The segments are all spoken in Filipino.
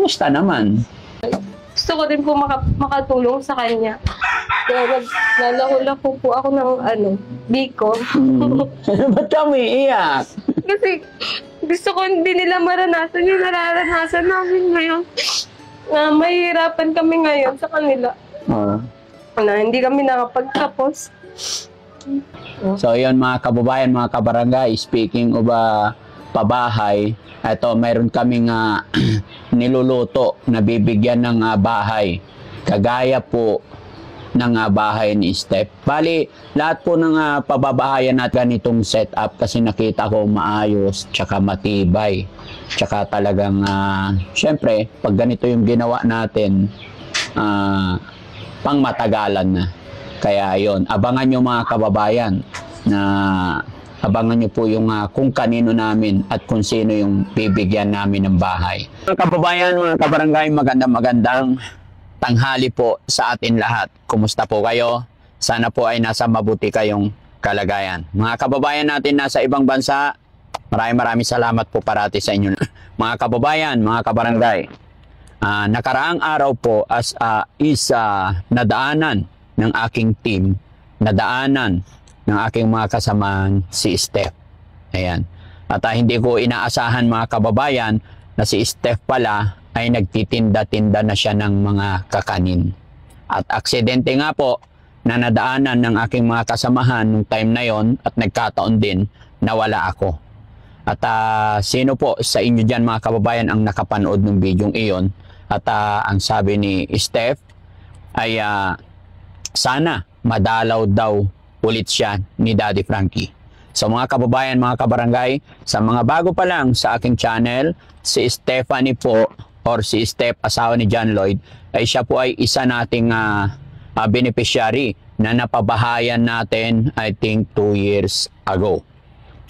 kumusta naman? Gusto ko din po makatulong sa kanya. Kaya naglalako po ako ng biko. Ba't ka umiiyak? Kasi gusto ko hindi nila maranasan yung nararanasan namin ngayon. Na mahihirapan kami ngayon sa kanila. Na hindi kami nakapagtapos. So yun mga kababayan, mga kabarangay, speaking of pabahay, ito mayroon kaming niluluto na bibigyan ng bahay. Kagaya po ng bahay ni Steph. Bali, lahat po ng pababahayan natin ganitong setup kasi nakita ko maayos, tsaka matibay. Tsaka talagang, syempre, pag ganito yung ginawa natin, pang matagalan na. Kaya yon, abangan nyo mga kababayan na abangan nyo po yung kung kanino namin at kung sino yung bibigyan namin ng bahay. Mga kababayan, mga kabarangay, magandang tanghali po sa atin lahat. Kumusta po kayo? Sana po ay nasa mabuti kayong kalagayan. Mga kababayan natin nasa ibang bansa, maraming salamat po parati sa inyo. Mga kababayan, mga kabarangay, nakaraang araw po nadaanan ng aking team, nadaanan ng aking mga kasamaan si Steph. Ayan. At hindi ko inaasahan mga kababayan na si Steph pala ay nagtitinda-tinda na siya ng mga kakanin. At aksidente nga po na nadaanan ng aking mga kasamahan nung time na yon at nagkataon din na wala ako. At sino po sa inyo dyan mga kababayan ang nakapanood ng bidyong iyon? At ang sabi ni Steph ay sana madalaw daw ulit siya ni Daddy Frankie. So mga kababayan, mga kabarangay, sa mga bago pa lang sa aking channel, si Stephanie po or si Steph, asawa ni John Lloyd, ay siya po ay isa nating beneficiary na napabahayan natin I think 2 years ago.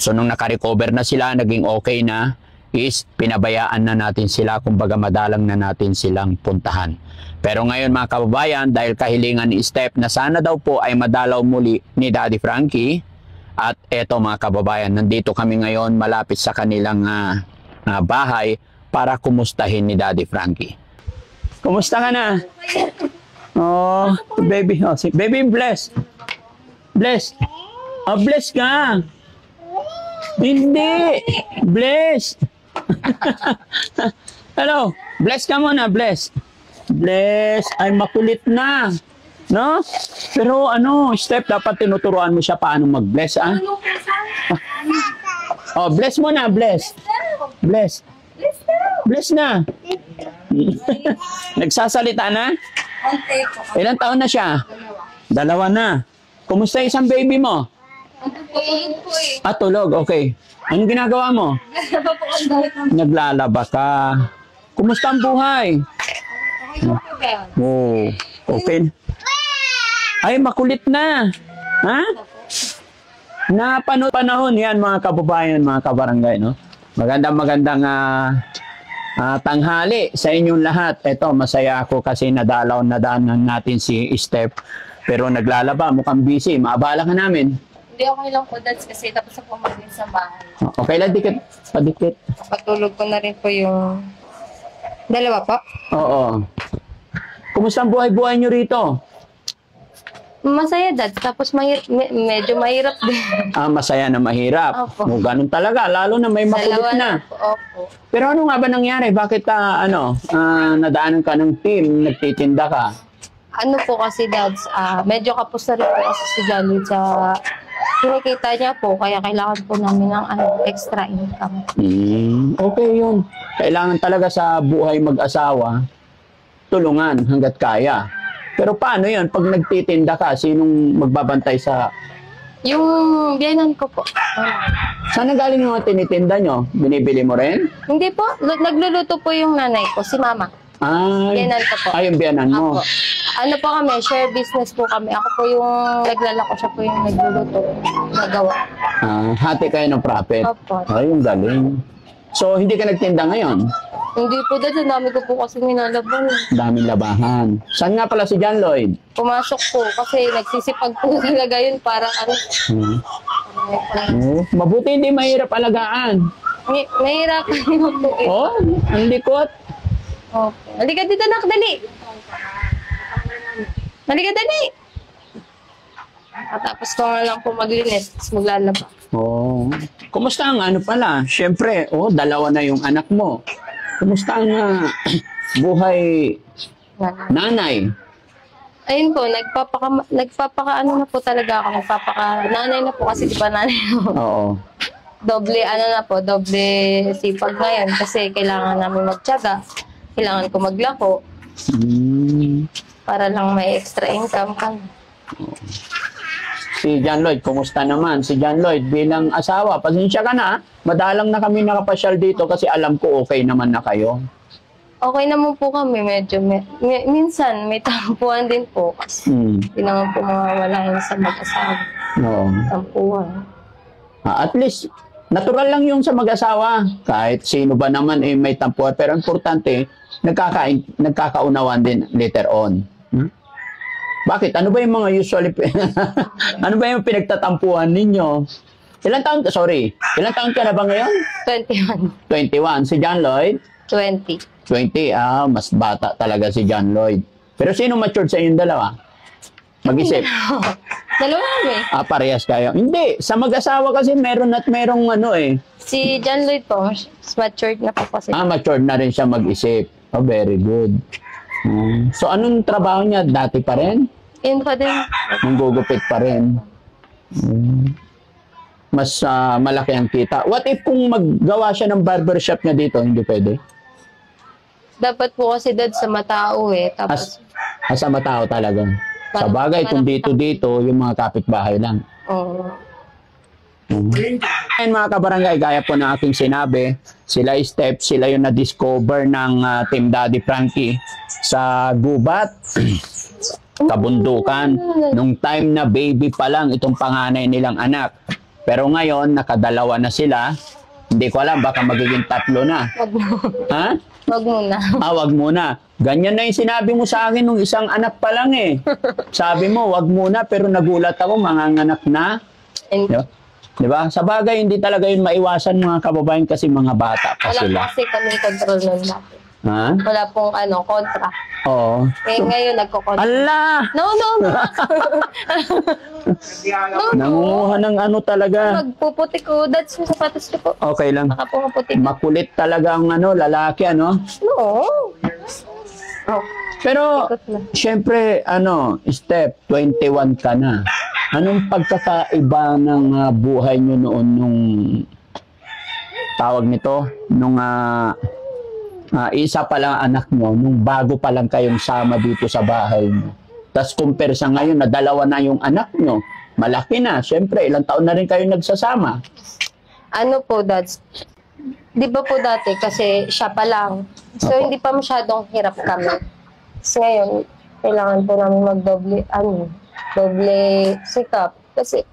So nung nakarecover na sila, naging okay na, is pinabayaan na natin sila, kumbaga madalang na natin silang puntahan. Pero ngayon mga kababayan, dahil kahilingan ni Steph na sana daw po ay madalaw muli ni Daddy Frankie, at eto mga kababayan, nandito kami ngayon malapit sa kanilang bahay para kumustahin ni Daddy Frankie. Kumusta ka na? Oh, baby. Oh, si baby, bless. Bless. Oh, bless ka. Hindi. Bless. Hello. Bless ka muna, bless. Bless. Ay, makulit na. No? Pero Steph, dapat tinuturuan mo siya paano mag-bless, Oh, bless mo na, bless. Bless. Bless na. Nagsasalita na? Ilang taon na siya? 2 na. Kumusta isang baby mo? Tulog, okay. Anong ginagawa mo? Naglalaba ka. Kumusta ang buhay? Oh, okay. Ay, makulit na. Ha? Panahon yan mga kababayan, mga kabarangay, no? Magandang tanghali sa inyong lahat. Ito, masaya ako kasi nadaanan natin si Steph. Pero naglalaba, mukhang busy. Maabala ka namin. Hindi, okay lang po, Dads, kasi tapos na po maging sa bahay. Okay lang, padikit. Patulog ko na rin po yung 2 po. Oo. Kumusta ang buhay-buhay nyo rito? Masaya, Dad. Tapos medyo mahirap din. Masaya na mahirap. Opo. Ganun talaga, lalo na may makulit na. Opo. Pero ano nga ba nangyari? Bakit nadaanan ka ng team, nagtitinda ka? Ano po kasi, Dads, medyo kapos na rin po kasi si Johnny sa kinikita niya po, kaya kailangan po namin ng extra income. Okay yun. Kailangan talaga sa buhay mag-asawa, tulungan hanggat kaya. Pero paano yun? Pag nagtitinda ka, sinong magbabantay sa... Yung biyanan ko po. Saan galing yung tinitinda nyo? Binibili mo rin? Hindi po. Nagluluto po yung nanay ko, si Mama. Biyanan ko po. Yung biyanan mo. Ako. Ano po kami, share business po kami. Ako po yung naglalako, siya po yung nagluluto, nagawa. Hati kayo ng profit? Opo. Yung galing. So, hindi ka nagtinda ngayon? Hindi po, Dad. Ang dami ko po kasi ninalaban. Daming labahan. Saan nga pala si John Lloyd? Pumasok po kasi nagsisipag po talaga yun para mabuti hindi mahirap alagaan. Mahirap po. Ang likot. Okay. Halika dito, nak, dali. Halika, dali. Tapos ko nga lang po maglinis, tapos maglalaba. Oh. Kumusta ang ano pala? Siyempre, dalawa na yung anak mo. Kumusta ang buhay nanay? Ayun po, nagpapaka ano na po talaga ako, nanay na po kasi di ba nanay ako. Oo. Doble sipag ngayon kasi kailangan namin magtiyaga, kailangan ko maglako para lang may extra income kami. Si John Lloyd, kumusta naman? Si John Lloyd bilang asawa, pasensya ka na. Madalang na kami nakapasyal dito kasi alam ko okay naman na kayo. Okay naman po kami, medyo minsan may tampuan din po kasi hindi naman po mawawala yun sa mag-asawa. Oo. Tampuan. At least, natural lang yung sa mag-asawa. Kahit sino ba naman may tampuan. Pero importante, nagkakaunawan din later on. Bakit? Ano ba yung mga usually, ano ba yung pinagtatampuhan ninyo? Ilang taon ka na ba ngayon? 21. 21. Si John Lloyd? 20. 20. Mas bata talaga si John Lloyd. Pero sino matured sa inyong dalawa? Mag-isip. Dalawa kami. Parehas kayo. Hindi. Sa mag-asawa kasi meron at merong Si John Lloyd po, matured na po kasi. Matured na rin siya mag-isip. Oh, very good. So, anong trabaho niya? Dati pa rin? Yun pa din. Manggugupit pa rin. Mas malaki ang kita. What if kung maggawa siya ng barbershop niya dito, hindi pwede? Dapat po kasi dad sa matao Tapos, sa matao talaga. Sa bagay, kung dito, yung mga kapitbahay lang. Oo. Ayun mga kabarangay, gaya po na aking sinabi, sila Steph, sila yung na-discover ng Team Daddy Frankie sa gubat, kabundukan, nung time na baby pa lang itong panganay nilang anak. Pero ngayon, nakadalawa na sila. Hindi ko alam, baka magiging 3 na. Wag mo. Ha? Wag muna. Wag muna. Ganyan na yung sinabi mo sa akin nung isang anak pa lang Sabi mo, wag muna, pero nagulat ako, manganganak na. Diba? Sa bagay, hindi talaga yun maiwasan mga kababayan kasi mga bata pa sila. Wala kasi kami control nun natin. Wala pong kontra. Oo. Ngayon nagko-control. Allah! No. Nangunguha ng talaga. Magpuputi ko. That's yung sapatos ko po. Okay lang. Baka po maputi. Makulit talaga ang lalaki, No. Pero, syempre, Steph, 21 ka na. Anong pagkakaiba ng buhay nyo noon nung tawag nito? Nung isa pa lang anak mo, nung bago pa lang kayong sama dito sa bahay mo. Tapos compare sa ngayon na dalawa na yung anak nyo. Malaki na. Syempre, ilang taon na rin kayo nagsasama. Dads? Di ba po dati kasi siya pa lang. So, hindi pa masyadong hirap kami. So, ngayon, kailangan po namin doble sikap. Kasi,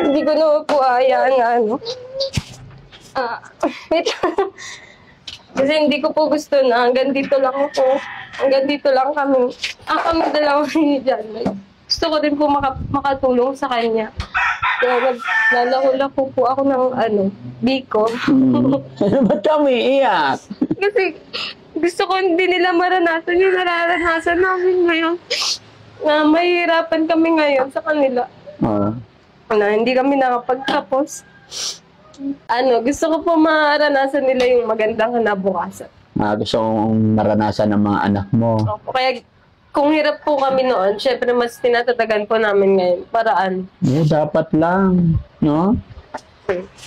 hindi ko naman po hayaan wait. Kasi hindi ko po gusto na hanggang dito lang kami. Kami dalawa ni John. Gusto ko din po makatulong sa kanya. Kaya naglalako po ako ng biko. Ba't kami iyak? Kasi gusto ko hindi nila maranasan yung nararanasan namin ngayon. Na mahihirapan kami ngayon sa kanila. Na hindi kami nakapagtapos. Gusto ko po maranasan nila yung magandang kinabukasan. Gusto kong maranasan ng mga anak mo. Kaya kung hirap po kami noon, syempre mas tinatatagan po namin ngayon. Paraan. Dapat lang. No?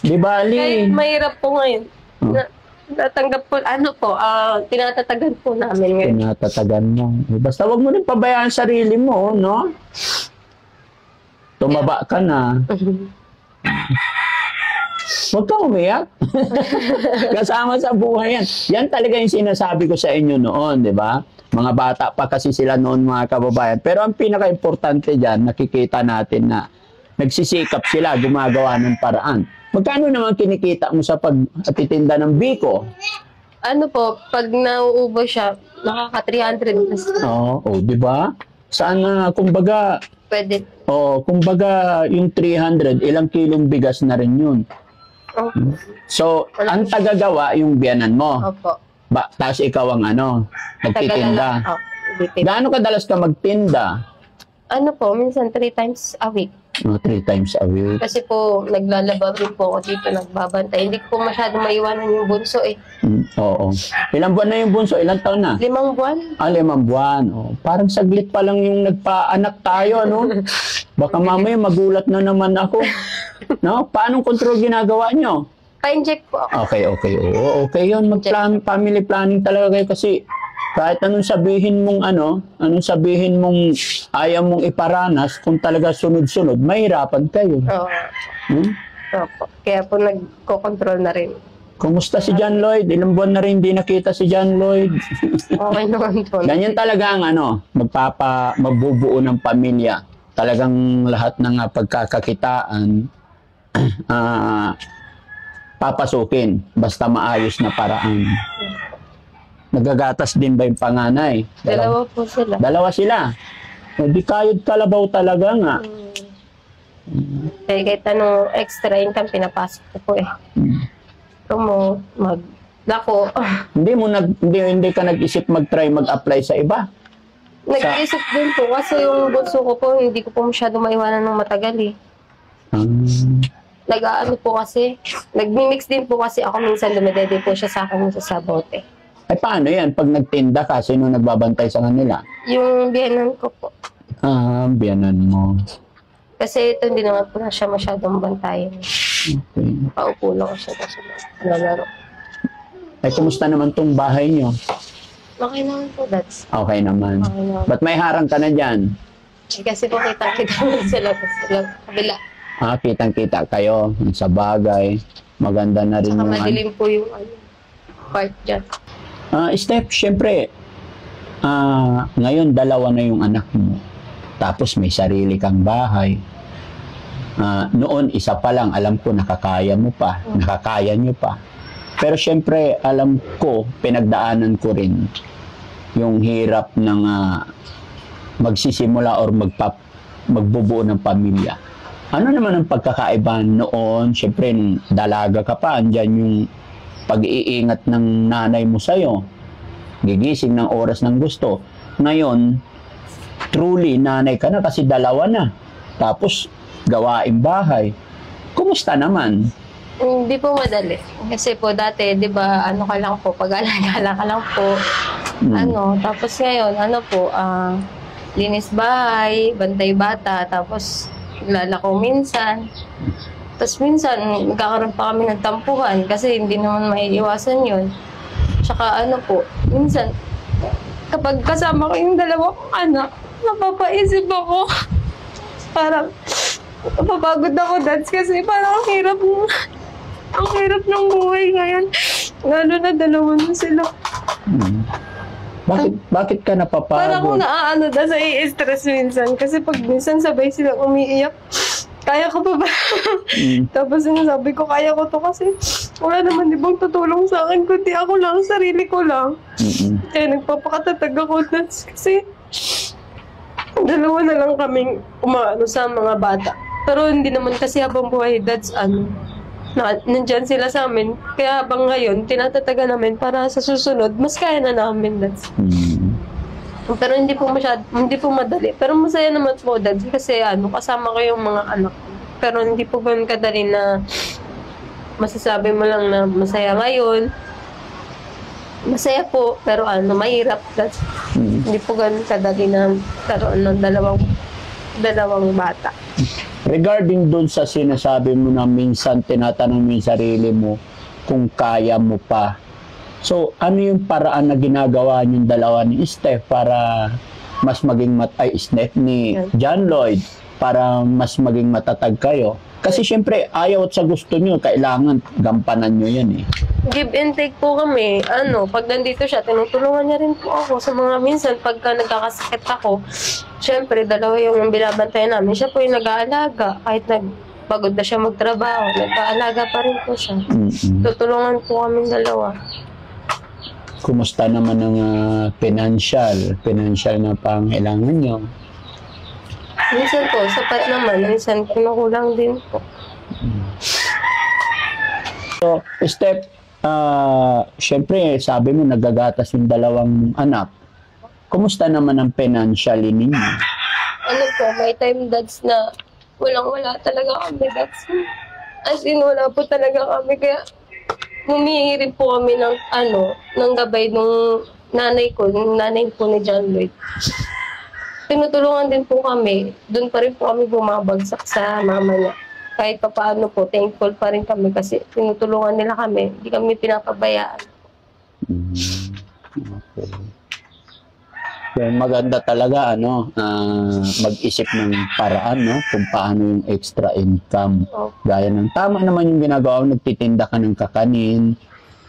Di bali. Kahit mahirap po ngayon. Natanggap po, tinatatagan po namin ngayon. Tinatatagan mo. Basta wag mo rin pabayaan sarili mo, no? Tumaba ka na. Huwag ka umiyak. Kasama sa buhay yan. Yan talaga yung sinasabi ko sa inyo noon, di ba? Mga bata pa kasi sila noon, mga kababayan. Pero ang pinaka-importante dyan, nakikita natin na nagsisikap sila, gumagawa ng paraan. Magkano naman kinikita mo sa pagtitinda ng biko? Pag nauubos siya, nakaka-300. Di ba? Sana, kumbaga, pwede. Kumbaga, yung 300, ilang kilong bigas na rin yun. So, ang tagagawa yung biyanan mo. Opo. Tapos ikaw ang nagtitinda. Tagalan. Dito. Gaano kadalas ka magtinda? Ano po, minsan 3 times a week. 3 times a week. Kasi po, naglalaba rin po ako dito, nagbabantay. Hindi ko masyado maiwanan yung bunso eh. Oo. Ilang buwan na yung bunso? Ilang taon na? 5 buwan. 5 buwan. Oh, parang saglit pa lang yung nagpaanak tayo, ano? Baka mamaya magulat na naman ako. No? Paanong control ginagawa nyo? Pa-inject po ako. Okay. Oo, okay yun. Family planning talaga kayo kasi kahit anong sabihin mong anong sabihin mong ayaw mong iparanas, kung talaga sunod-sunod, mahirapan kayo. Oo. Opo. Kaya po nagko-control na rin. Kumusta si John Lloyd? Ilang buwan na rin hindi nakita si John Lloyd. Okay naman po. Ganyan talaga ang magbubuo ng pamilya. Talagang lahat ng pagkakakitaan papasukin basta maayos na paraan. Nagagatas din ba yung panganay? Dalawa po sila. Dalawa sila. Hindi kayod kalabaw talaga nga. Kaya kahit anong extra income, pinapasok ko po eh. Maglako. Hindi ka nag-isip mag-try mag-apply sa iba? Nag-iisip din po kasi yung bunso ko po, hindi ko po masyado maiwanan ng matagal eh. Nag-aano po kasi, nag-mix din po kasi ako minsan dumedede po siya sa akin sa bote. Ay paano yan? Pag nagtinda ka, sino nagbabantay sa kanila? Yung biyanan ko po. Biyanan mo. Kasi ito hindi naman po na siya masyadong bantayan. Okay. Paupo lang siya kasi nalaro. Ay, kumusta naman tong bahay nyo? Okay naman po, that's. Okay naman. Okay naman. Ba't may harang ka na dyan? Kasi po kita naman sila kabila. Kitang-kita kayo sa bagay. Maganda na rin Saka yung madilim po yung part dyan. Steph, syempre, ngayon 2 na yung anak mo. Tapos may sarili kang bahay. Noon, 1 pa lang, alam ko nakakaya nyo pa. Pero syempre, alam ko, pinagdaanan ko rin yung hirap ng magsisimula or magbubuo ng pamilya. Ano naman ang pagkakaiba noon? Syempre, nung dalaga ka pa, andyan yung pag-iingat ng nanay mo sa'yo. Gigising ng oras ng gusto. Ngayon, truly, nanay ka na kasi 2 na. Tapos, gawaing bahay. Kumusta naman? Hindi po madali. Kasi po dati, di ba, ka lang po, pag-alala ka lang po. Tapos ngayon, linis bahay, bantay bata, tapos lalako minsan. Tapos minsan, nagkakaroon pa kami ng tampuhan kasi hindi naman maiiwasan yun. Tsaka minsan, kapag kasama ko yung 2 kong anak, napapaisip ako. Parang, napapagod ako, Dads, kasi parang ang hirap ng buhay ngayon. Lalo na 2 na sila. Bakit ka napapagod? Parang ako Dads, i-stress minsan. Kasi pag minsan sabay sila umiiyak, kaya ko pa ba? Tapos sinasabi ko, kaya ko to kasi wala naman ibang tutulong sa akin, kundi ako lang, sarili ko lang. Kaya nagpapakatatag ako, Dads, kasi 2 na lang kaming sa mga bata. Pero hindi naman kasi habang buhay, Dads, nandyan sila sa amin. Kaya habang ngayon, tinatataga namin para sa susunod, mas kaya na namin, Dads. Pero hindi po madali. Pero masaya naman po, Dad, kasi kasama ko yung mga anak ko. Pero hindi po ganun kadali na masasabi mo lang na masaya ngayon. Masaya po, pero mahirap, Dad. Hindi po ganun kadali na karoon ng dalawang bata. Regarding dun sa sinasabi mo na minsan tinatanong mo yung sarili mo kung kaya mo pa. So, ano yung paraan na ginagawa niyong 2 ni Steph para mas maging Steph ni John Lloyd para mas maging matatag kayo? Kasi syempre, ayaw at sa gusto niyo, kailangan gampanan niyo yan eh. Give and take po kami. Pag nandito siya, tinutulungan niya rin po ako sa mga minsan pagka nagkakasakit ako. Syempre, 2 yung binabantay namin. Siya po yung nag-aalaga. Kahit pagod na siya magtrabaho, nag-aalaga pa rin po siya. Tutulungan po kami 2. Kumusta naman ang financial na pangailangan nyo? Minsan po, sapat naman. Minsan, kinukulang din po. So, Steph, syempre, sabi mo, nagagatas yung dalawang anak. Kumusta naman ang financially ninyo? Ano po, may time dads na walang-wala talaga kami, dads. As in, wala po talaga kami. Kaya humihingi rin po kami ng, ng gabay nung nanay ko ni John Lloyd. Tinutulungan din po kami. Doon pa rin po kami bumabagsak sa mama niya. Kahit pa paano po, thankful pa rin kami kasi tinutulungan nila kami. Hindi kami pinapabayaan. Okay. So, maganda talaga, mag-isip ng paraan, no? Kung paano yung extra income. Gaya ng tama naman yung ginagawa mo, nagtitinda ka ng kakanin.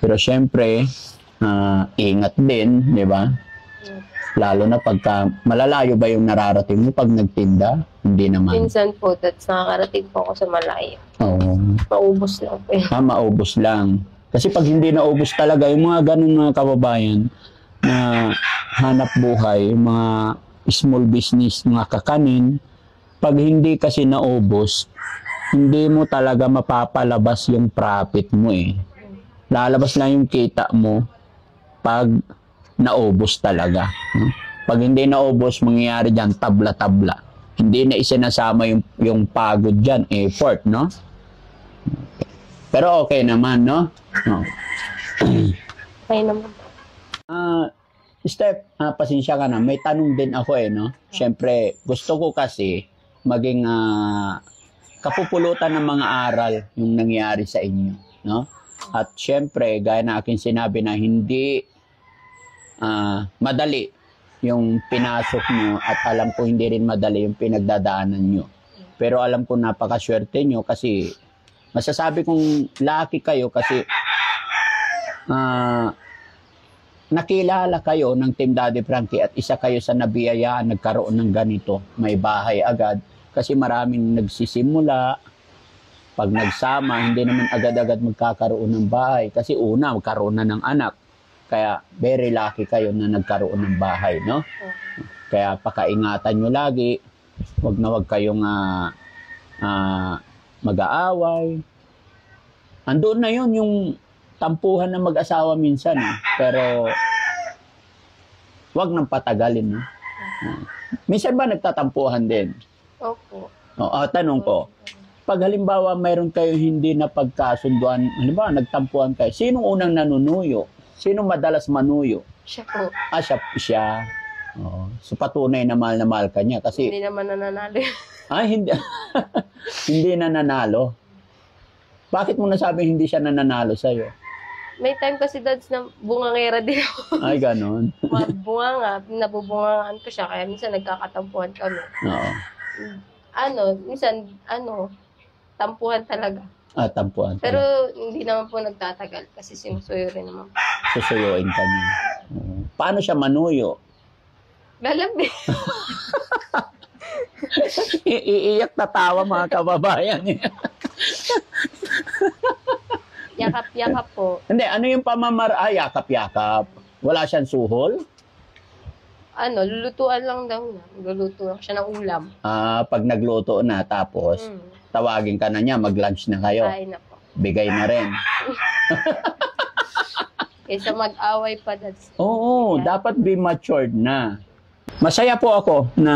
Pero syempre, ingat din, di ba? Lalo na pagka malalayo ba yung nararating mo pag nagtinda? Hindi naman. Minsan po, that's nakakarating po ako sa malayo. Oo. Maubos lang po. Maubos lang. Kasi pag hindi naubos talaga, yung mga ganun mga kababayan, na hanap buhay, mga small business, mga kakanin, pag hindi kasi naubos, hindi mo talaga mapapalabas yung profit mo eh. Lalabas lang yung kita mo pag naubos talaga. Pag hindi naubos, mangyayari dyan, tabla-tabla. Hindi na isinasama yung pagod dyan, effort, no? Pero okay naman, no? Okay naman. Steph, pasensya ka na. May tanong din ako no? Siyempre, gusto ko kasi maging kapupulutan ng mga aral yung nangyari sa inyo, no? At siyempre, gaya na aking sinabi na hindi madali yung pinasok nyo at alam ko hindi rin madali yung pinagdadaanan nyo. Pero alam ko napakaswerte nyo kasi masasabi kong lucky kayo kasi nakilala kayo ng Team Daddy Frankie at isa kayo sa nabiyayaan nagkaroon ng ganito. May bahay agad kasi maraming nagsisimula. Pag nagsama, hindi naman agad-agad magkakaroon ng bahay kasi una, magkaroon na ng anak. Kaya very lucky kayo na nagkaroon ng bahay, no? Kaya pakaingatan nyo lagi. Huwag na huwag kayong mag-aaway. Andoon na yun yung tampuhan ng mag-asawa minsan. Pero huwag nang patagalin. No? Minsan ba nagtatampuhan din? Opo. Tanong ko. Pag halimbawa mayroon kayo hindi na pagkasunduan, halimbawa nagtampuhan kayo, sinong unang nanunuyo? Sino madalas manuyo? Siya po. Siya. So patunay na mahal ka niya kasi hindi naman nananalo. Hindi. Hindi nananalo. Bakit mo nasabing hindi siya nananalo sa'yo? May time kasi dads na bungangera din ako. Ay, ganon. Mabunganga, nabubungangaan ko siya kaya minsan nagkakatampuhan kami. Oo. Minsan tampuhan talaga. Tampuhan. Pero hindi naman po nagtatagal kasi sinusuyo rin naman. Susuyuin ka niya. Paano siya manuyo? Lalabi. Iiyak na tawa mga kababayan. Yakap-yakap po. Hindi, ano yung yakap-yakap? Wala siyang suhol? Lulutuan lang daw na. Luluto lang siya ng ulam. Pag nagluto na tapos, tawagin ka na niya, mag-lunch na kayo. Kain na po. Bigay na rin. Kaysa mag-away pa. Oo, dapat be matured na. Masaya po ako na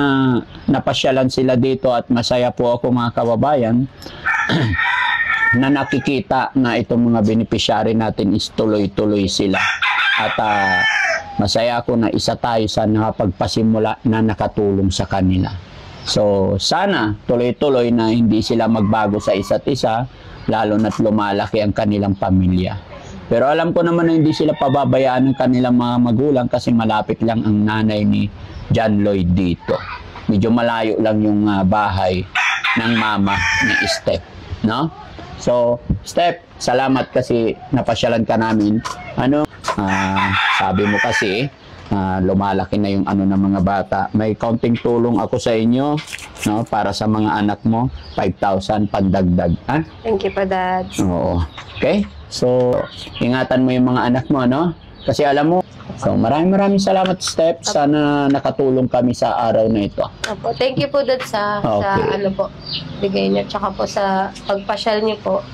napasyalan sila dito at masaya po ako mga kababayan na nakikita na itong mga beneficiary natin is tuloy-tuloy sila. At masaya ako na isa tayo sa nakapagpasimula na nakatulong sa kanila. So, sana tuloy-tuloy na hindi sila magbago sa isa't isa, lalo na't lumalaki ang kanilang pamilya. Pero alam ko naman na hindi sila pababayaan ng kanilang mga magulang kasi malapit lang ang nanay ni John Lloyd dito. Medyo malayo lang yung bahay ng mama ni Steph, no? So, Steph, salamat kasi napasyalan ka namin. Sabi mo kasi, lumalaki na yung ng mga bata. May kaunting tulong ako sa inyo, no, para sa mga anak mo, 5,000 pandagdag. Thank you pa, Dad. Oo. Okay? So, ingatan mo yung mga anak mo, no? Kasi alam mo, so maraming salamat, Steph. Sana nakatulong kami sa araw na ito. Opo, thank you po, Dad, sa bigay niyo. Tsaka po sa pagpasyal niyo po.